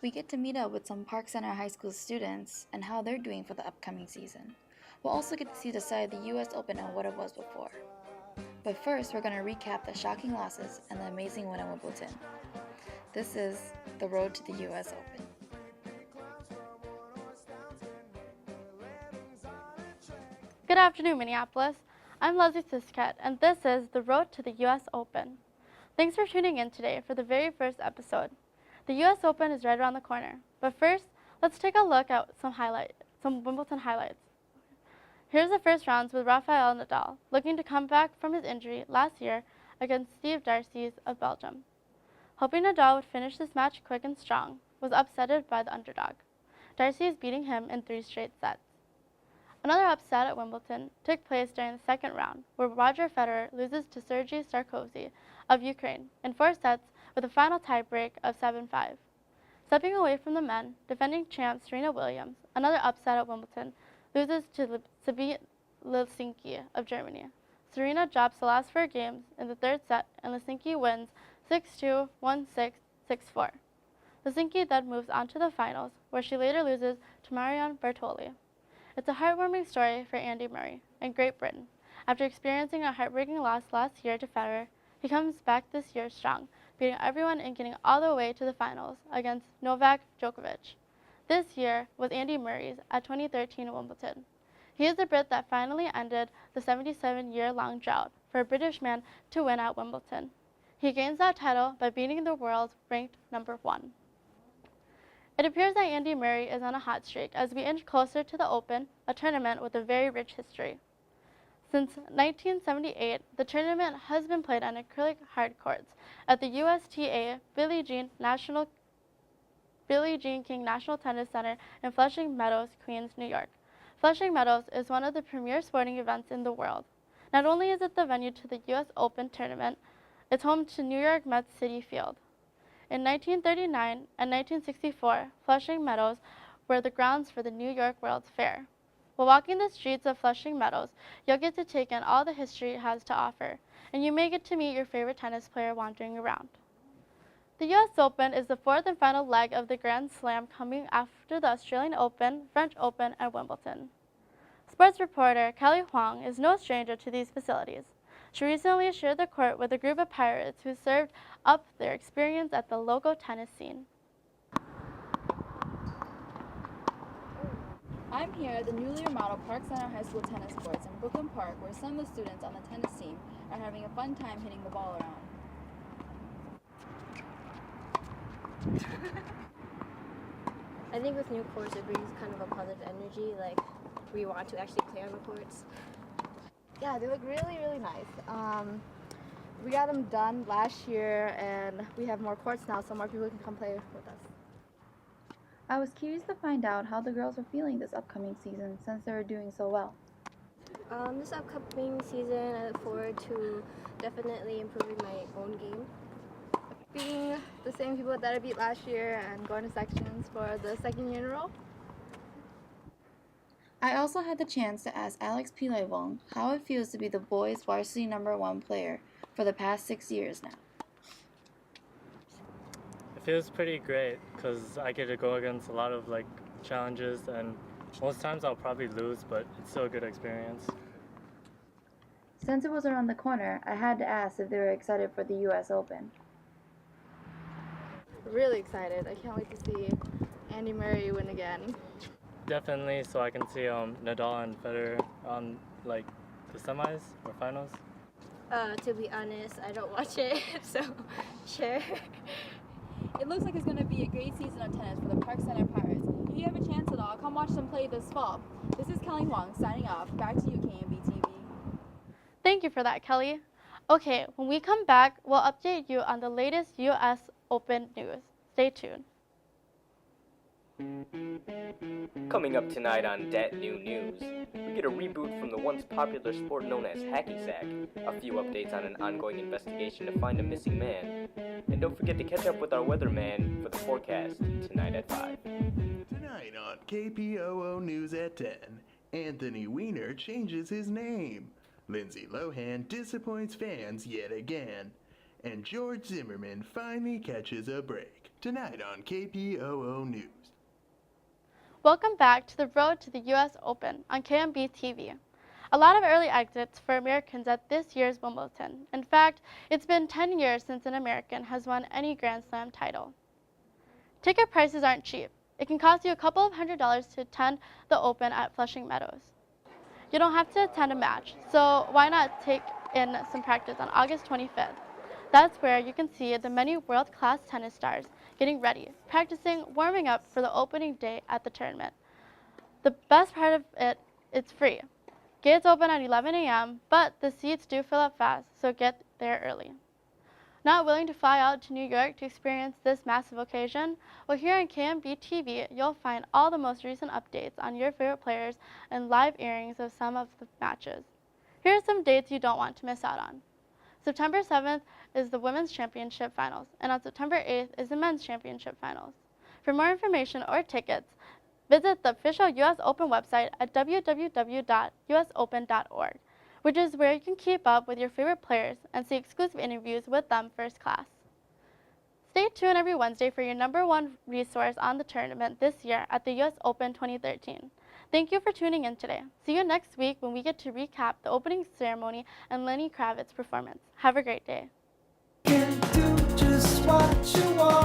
We get to meet up with some Park Center High School students and how they're doing for the upcoming season. We'll also get to see the side of the US Open and what it was before. But first, we're going to recap the shocking losses and the amazing win at Wimbledon. This is the road to the US Open. Good afternoon, Minneapolis. I'm Lesley S, and this is the road to the U.S. Open. Thanks for tuning in today for the very first episode. The U.S. Open is right around the corner, but first, let's take a look at some Wimbledon highlights. Here's the first rounds with Rafael Nadal, looking to come back from his injury last year against Steve Darcis of Belgium. Hoping Nadal would finish this match quick and strong, was upsetted by the underdog. Darcy is beating him in 3 straight sets. Another upset at Wimbledon took place during the second round, where Roger Federer loses to Sergei Sarkozy of Ukraine in 4 sets with a final tiebreak of 7-5. Stepping away from the men, defending champ Serena Williams, another upset at Wimbledon, loses to Sabine Leszczyński of Germany. Serena drops the last 4 games in the 3rd set, and Leszczyński wins 6-2, 1-6, 6-4. Leszczyński then moves on to the finals, where she later loses to Marion Bartoli. It's a heartwarming story for Andy Murray in Great Britain. After experiencing a heartbreaking loss last year to Federer, he comes back this year strong, beating everyone and getting all the way to the finals against Novak Djokovic. This year was Andy Murray's at 2013 Wimbledon. He is the Brit that finally ended the 77-year-long drought for a British man to win at Wimbledon. He gains that title by beating the world's ranked number 1. It appears that Andy Murray is on a hot streak as we inch closer to the Open, a tournament with a very rich history. Since 1978, the tournament has been played on acrylic hard courts at the USTA Billie Jean King National Tennis Center in Flushing Meadows, Queens, New York. Flushing Meadows is one of the premier sporting events in the world. Not only is it the venue to the US Open tournament, it's home to New York Mets Citi Field. In 1939 and 1964, Flushing Meadows were the grounds for the New York World's Fair. While walking the streets of Flushing Meadows, you'll get to take in all the history it has to offer, and you may get to meet your favorite tennis player wandering around. The US Open is the 4th and final leg of the Grand Slam, coming after the Australian Open, French Open, and Wimbledon. Sports reporter Kelly Huang is no stranger to these facilities. She recently shared the court with a group of pirates who served up their experience at the local tennis scene. I'm here at the newly remodeled Park Center High School tennis courts in Brooklyn Park, where some of the students on the tennis team are having a fun time hitting the ball around. I think with new courts it brings kind of a positive energy, like we want to actually play on the courts. Yeah, they look really, really nice. We got them done last year, and we have more courts now, so more people can come play with us. I was curious to find out how the girls are feeling this upcoming season since they were doing so well. This upcoming season, I look forward to definitely improving my own game. Beating the same people that I beat last year and going to sections for the 2nd year in a row. I also had the chance to ask Alex Pilevong how it feels to be the boys' varsity number 1 player for the past 6 years now. It feels pretty great because I get to go against a lot of challenges, and most times I'll probably lose, but it's still a good experience. Since it was around the corner, I had to ask if they were excited for the US Open. Really excited. I can't wait to see Andy Murray win again. Definitely, so I can see Nadal and Federer on the semis or finals. To be honest, I don't watch it, so sure. It looks like it's going to be a great season of tennis for the Park Center Pirates. If you have a chance at all, come watch them play this fall. This is Kelly Huang signing off. Back to you, KMB TV. Thank you for that, Kelly. Okay, when we come back, we'll update you on the latest US Open news. Stay tuned. Coming up tonight on Dat New News, we get a reboot from the once popular sport known as hacky sack, a few updates on an ongoing investigation to find a missing man, and don't forget to catch up with our weatherman for the forecast tonight at 5. Tonight on KPOO News at 10, Anthony Weiner changes his name, Lindsay Lohan disappoints fans yet again, and George Zimmerman finally catches a break. tonight on KPOO News. Welcome back to the road to the U.S. Open on KMB TV. A lot of early exits for Americans at this year's Wimbledon. In fact, it's been 10 years since an American has won any Grand Slam title. Ticket prices aren't cheap. It can cost you a couple of $100s to attend the Open at Flushing Meadows. You don't have to attend a match, so why not take in some practice on August 25th? That's where you can see the many world-class tennis stars getting ready, practicing, warming up for the opening day at the tournament. The best part of it, it's free. Gates open at 11 a.m., but the seats do fill up fast, so get there early. Not willing to fly out to New York to experience this massive occasion? Well, here on KMB TV, you'll find all the most recent updates on your favorite players and live airings of some of the matches. Here are some dates you don't want to miss out on. September 7th is the Women's Championship Finals, and on September 8th is the Men's Championship Finals. For more information or tickets, visit the official U.S. Open website at www.usopen.org, which is where you can keep up with your favorite players and see exclusive interviews with them first class. Stay tuned every Wednesday for your #1 resource on the tournament this year at the U.S. Open 2013. Thank you for tuning in today. See you next week when we get to recap the opening ceremony and Lenny Kravitz's performance. Have a great day. Can't do just what you want.